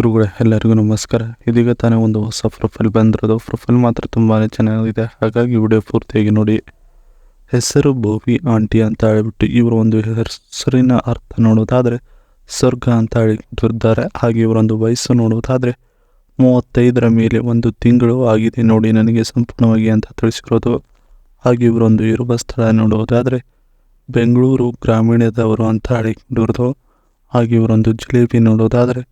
ಗುರುಗಳೇ, ಎಲ್ಲರಿಗೂ ನಮಸ್ಕಾರ. ಇದೀಗ ತಾನೇ ಒಂದು ಹೊಸ ಪ್ರೊಫೈಲ್ ಬಂದಿರೋದು. ಪ್ರೊಫೈಲ್ ಮಾತ್ರ ತುಂಬಾ ಚೆನ್ನಾಗಿದೆ, ಹಾಗಾಗಿ ವಿಡಿಯೋ ಪೂರ್ತಿಯಾಗಿ ನೋಡಿ. ಹೆಸರು ಭೋವಿ ಆಂಟಿ ಅಂತ ಹೇಳಿಬಿಟ್ಟು ಇವರ ಒಂದು ಹೆಸರಿನ ಅರ್ಥ ನೋಡೋದಾದರೆ ಸ್ವರ್ಗ ಅಂತ ಹೇಳಿದ್ದಾರೆ. ಹಾಗೆ ಇವರೊಂದು ವಯಸ್ಸು ನೋಡೋದಾದರೆ 35ರ ಮೇಲೆ 1 ತಿಂಗಳು ಆಗಿದೆ ನೋಡಿ ನನಗೆ ಸಂಪೂರ್ಣವಾಗಿ ಅಂತ ತಿಳಿಸಿರೋದು. ಹಾಗೆ ಇವರೊಂದು ಇರುವ ಸ್ಥಳ ನೋಡೋದಾದರೆ ಬೆಂಗಳೂರು ಗ್ರಾಮೀಣದವರು ಅಂತ ಹೇಳಿಕೊಂಡಿರೋದು. ಹಾಗೆ ಇವರೊಂದು ಜಿಲೇಬಿ ನೋಡೋದಾದರೆ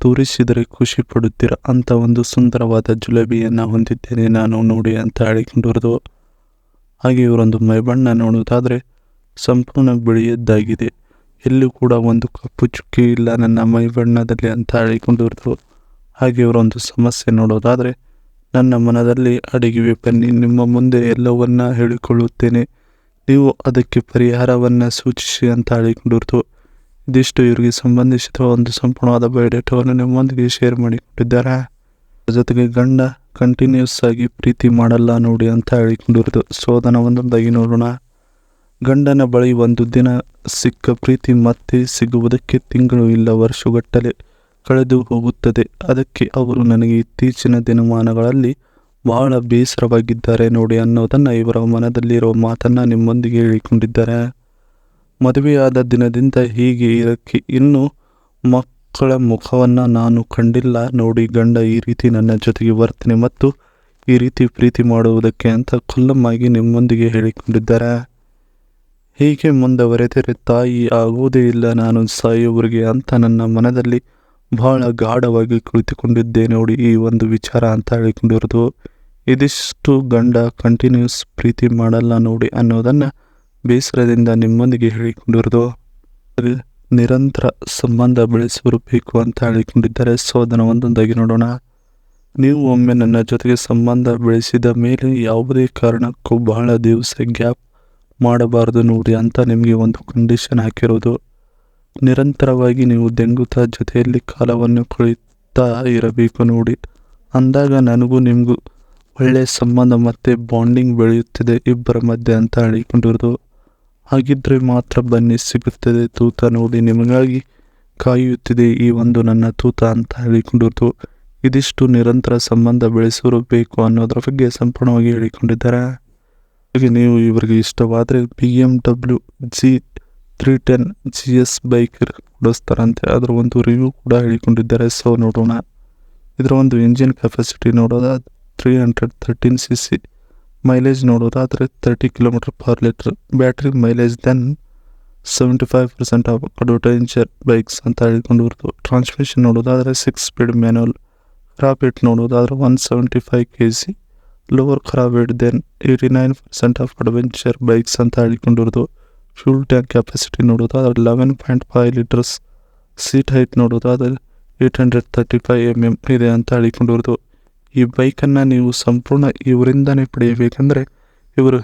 ತೋರಿಸಿದರೆ ಖುಷಿ ಪಡುತ್ತೀರ ಅಂತ ಒಂದು ಸುಂದರವಾದ ಜಿಲೇಬಿಯನ್ನು ಹೊಂದಿದ್ದೇನೆ ನಾನು ನೋಡಿ ಅಂತ ಹೇಳಿಕೊಂಡಿರೋದು. ಹಾಗೆ ಇವರೊಂದು ಮೈಬಣ್ಣ ನೋಡೋದಾದರೆ ಸಂಪೂರ್ಣ ಬಿಳಿಯದ್ದಾಗಿದೆ, ಎಲ್ಲೂ ಕೂಡ ಒಂದು ಕಪ್ಪು ಚುಕ್ಕಿ ಇಲ್ಲ ನನ್ನ ಮೈಬಣ್ಣದಲ್ಲಿ ಅಂತ ಹೇಳಿಕೊಂಡಿರೋದು. ಹಾಗೆ ಇವರೊಂದು ಸಮಸ್ಯೆ ನೋಡೋದಾದರೆ ನನ್ನ ಮನದಲ್ಲಿ ಅಡಗಿವೆ ಬನ್ನಿ, ನಿಮ್ಮ ಮುಂದೆ ಎಲ್ಲವನ್ನ ಹೇಳಿಕೊಳ್ಳುತ್ತೇನೆ, ನೀವು ಅದಕ್ಕೆ ಪರಿಹಾರವನ್ನು ಸೂಚಿಸಿ ಅಂತ ಹೇಳಿಕೊಂಡಿರೋದು. ಇದಿಷ್ಟು ಇವರಿಗೆ ಸಂಬಂಧಿಸಿದ ಒಂದು ಸಂಪೂರ್ಣವಾದ ಬಯೋಡೇಟಾವನ್ನು ನಿಮ್ಮೊಂದಿಗೆ ಶೇರ್ ಮಾಡಿಕೊಂಡಿದ್ದಾರೆ. ಜೊತೆಗೆ ಗಂಡ ಕಂಟಿನ್ಯೂಸ್ ಆಗಿ ಪ್ರೀತಿ ಮಾಡಲ್ಲ ನೋಡಿ ಅಂತ ಹೇಳಿಕೊಂಡಿರೋದು. ಸೊ ಅದನ್ನು ಒಂದೊಂದಾಗಿ ನೋಡೋಣ. ಗಂಡನ ಬಳಿ ಒಂದು ದಿನ ಸಿಕ್ಕ ಪ್ರೀತಿ ಮತ್ತೆ ಸಿಗುವುದಕ್ಕೆ ತಿಂಗಳು ಇಲ್ಲ ವರ್ಷಗಟ್ಟಲೆ ಕಳೆದು ಹೋಗುತ್ತದೆ. ಅದಕ್ಕೆ ಅವರು ನನಗೆ ಇತ್ತೀಚಿನ ದಿನಮಾನಗಳಲ್ಲಿ ಬಹಳ ಬೇಸರವಾಗಿದ್ದಾರೆ ನೋಡಿ ಅನ್ನೋದನ್ನು ಇವರ ಮನದಲ್ಲಿರೋ ಮಾತನ್ನು ನಿಮ್ಮೊಂದಿಗೆ ಹೇಳಿಕೊಂಡಿದ್ದಾರೆ. ಮದುವೆಯಾದ ದಿನದಿಂದ ಹೀಗೆ ಇದಕ್ಕೆ ಇನ್ನೂ ಮಕ್ಕಳ ಮುಖವನ್ನು ನಾನು ಕಂಡಿಲ್ಲ ನೋಡಿ. ಗಂಡ ಈ ರೀತಿ ನನ್ನ ಜೊತೆಗೆ ವರ್ತನೆ ಮತ್ತು ಈ ರೀತಿ ಪ್ರೀತಿ ಮಾಡುವುದಕ್ಕೆ ಅಂತ ಖುಲ್ಲಮ್ಮಾಗಿ ನಿಮ್ಮೊಂದಿಗೆ ಹೇಳಿಕೊಂಡಿದ್ದಾರೆ. ಹೀಗೆ ಮುಂದುವರೆದರೆ ತಾಯಿ ಆಗುವುದೇ ಇಲ್ಲ ನಾನು ಸಾಯುವವರೆಗೆ ಅಂತ ನನ್ನ ಮನದಲ್ಲಿ ಬಹಳ ಗಾಢವಾಗಿ ಕುಳಿತುಕೊಂಡಿದ್ದೆ ನೋಡಿ ಈ ಒಂದು ವಿಚಾರ ಅಂತ ಹೇಳಿಕೊಂಡಿರೋದು. ಇದಿಷ್ಟು ಗಂಡ ಕಂಟಿನ್ಯೂಸ್ ಪ್ರೀತಿ ಮಾಡಲ್ಲ ನೋಡಿ ಅನ್ನೋದನ್ನು ಬೇಸರದಿಂದ ನಿಮ್ಮೊಂದಿಗೆ ಹೇಳಿಕೊಂಡಿರೋದು. ನಿರಂತರ ಸಂಬಂಧ ಬೆಳೆಸಿರಬೇಕು ಅಂತ ಹೇಳಿಕೊಂಡಿದ್ದಾರೆ. ಸೊ ಅದನ್ನು ಒಂದೊಂದಾಗಿ ನೋಡೋಣ. ನೀವು ಒಮ್ಮೆ ನನ್ನ ಜೊತೆಗೆ ಸಂಬಂಧ ಬೆಳೆಸಿದ ಮೇಲೆ ಯಾವುದೇ ಕಾರಣಕ್ಕೂ ಬಹಳ ದಿವಸ ಗ್ಯಾಪ್ ಮಾಡಬಾರ್ದು ನೋಡಿ ಅಂತ ನಿಮಗೆ ಒಂದು ಕಂಡೀಷನ್ ಹಾಕಿರೋದು. ನಿರಂತರವಾಗಿ ನೀವು ದೆಂಗುತ್ತಾ ಜೊತೆಯಲ್ಲಿ ಕಾಲವನ್ನು ಕಳೀತಾ ಇರಬೇಕು ನೋಡಿ. ಅಂದಾಗ ನನಗೂ ನಿಮಗೂ ಒಳ್ಳೆಯ ಸಂಬಂಧ ಮತ್ತು ಬಾಂಡಿಂಗ್ ಬೆಳೆಯುತ್ತದೆ ಇಬ್ಬರ ಮಧ್ಯೆ ಅಂತ ಹೇಳಿಕೊಂಡಿರೋದು. ಹಾಗಿದ್ರೆ ಮಾತ್ರ ಬನ್ನಿ ಸಿಗುತ್ತದೆ ತೂತ ನೋಡಿ, ನಿಮಗಾಗಿ ಕಾಯುತ್ತಿದೆ ಈ ಒಂದು ನನ್ನ ತೂತ ಅಂತ ಹೇಳಿಕೊಂಡಿರೋದು. ಇದಿಷ್ಟು ನಿರಂತರ ಸಂಬಂಧ ಬೆಳೆಸಿರಬೇಕು ಅನ್ನೋದರ ಬಗ್ಗೆ ಸಂಪೂರ್ಣವಾಗಿ ಹೇಳಿಕೊಂಡಿದ್ದಾರೆ. ಹಾಗೆ ನೀವು ಇವರಿಗೆ ಇಷ್ಟವಾದರೆ BMW G310 GS ಬೈಕ್ ಕೊಡಿಸ್ತಾರಂತೆ, ಅದರ ಒಂದು ರಿವ್ಯೂ ಕೂಡ ಹೇಳಿಕೊಂಡಿದ್ದಾರೆ. ಸೊ ನೋಡೋಣ. ಇದರ ಒಂದು ಇಂಜಿನ್ ಕೆಪಾಸಿಟಿ ನೋಡೋದಾದ್ರೆ 313cc, ಮೈಲೇಜ್ ನೋಡೋದಾದರೆ 30 km/L, battery mileage then 75% of advertiser bikes ಅಂತ ಹೇಳಿಕೊಂಡಿರೋದು. ಟ್ರಾನ್ಸ್ಮಿಷನ್ ನೋಡೋದಾದರೆ 6 ಸ್ಪೀಡ್ ಮ್ಯಾನುವಲ್. ಖರಾಬ್ ವೇಟ್ ನೋಡೋದಾದರೆ 175 kg, lower kerb weight then 89% of adventure bikes ಅಂತ ಹೇಳಿಕೊಂಡಿರೋದು. ಫ್ಯೂಲ್ ಟ್ಯಾಂಕ್ ಕೆಪಾಸಿಟಿ ನೋಡೋದಾದರೆ 11.5 ಲೀಟರ್ಸ್. ಸೀಟ್ ಹೈಟ್ ನೋಡೋದಾದರೆ 835 mm ಇದೆ ಅಂತ ಹೇಳಿಕೊಂಡಿರೋದು. ಈ ಬೈಕನ್ನು ನೀವು ಸಂಪೂರ್ಣ ಇವರಿಂದನೇ ಪಡೆಯಬೇಕೆಂದರೆ ಇವರು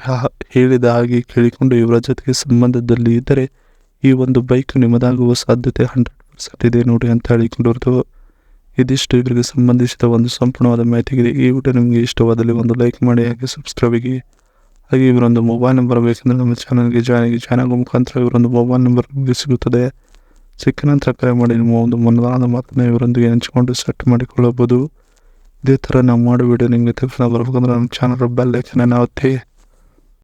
ಹೇಳಿದ ಹಾಗೆ ಕೇಳಿಕೊಂಡು ಇವರ ಜೊತೆಗೆ ಸಂಬಂಧದಲ್ಲಿ ಇದ್ದರೆ ಈ ಒಂದು ಬೈಕ್ ನಿಮ್ಮದಾಗುವ ಸಾಧ್ಯತೆ 100% ಇದೆ ನೋಡಿ ಅಂತ ಹೇಳಿಕೊಂಡಿರೋದು. ಇದಿಷ್ಟು ಇವರಿಗೆ ಸಂಬಂಧಿಸಿದ ಒಂದು ಸಂಪೂರ್ಣವಾದ ಮಾಹಿತಿಗಿದೆ. ಈ ವಿಡಿಯೋ ನಿಮಗೆ ಇಷ್ಟವಾದಲ್ಲಿ ಒಂದು ಲೈಕ್ ಮಾಡಿ, ಹಾಗೆ ಸಬ್ಸ್ಕ್ರೈಬ್ ಆಗಿ. ಹಾಗೆ ಇವರೊಂದು ಮೊಬೈಲ್ ನಂಬರ್ ಬೇಕೆಂದರೆ ನಮ್ಮ ಚಾನಲ್ಗೆ ಜಾಯ್ನ್ ಆಗಿ. ಚಾನಲ್ ಮುಖಾಂತರ ಇವರೊಂದು ಮೊಬೈಲ್ ನಂಬರ್ ನಿಮಗೆ ಸಿಗುತ್ತದೆ. ಸಿಕ್ಕ ನಂತರ ಕರೆ ಮಾಡಿ ನಿಮ್ಮ ಒಂದು ಮನದಾದ ಮಾತನ್ನು ಇವರೊಂದಿಗೆ ಹಂಚಿಕೊಂಡು ಸೆಟ್ ಮಾಡಿಕೊಳ್ಳಬಹುದು. ಇದೇ ಥರ ನಾವು ಮಾಡೋ ವಿಡಿಯೋ ನಿಮಗೆ ತಕ್ಷಣ ಬರಬೇಕಂದ್ರೆ ನಮ್ಮ ಚಾನಲ್ ಬೆಲ್ ಐಕನ್ ಒತ್ತಿ.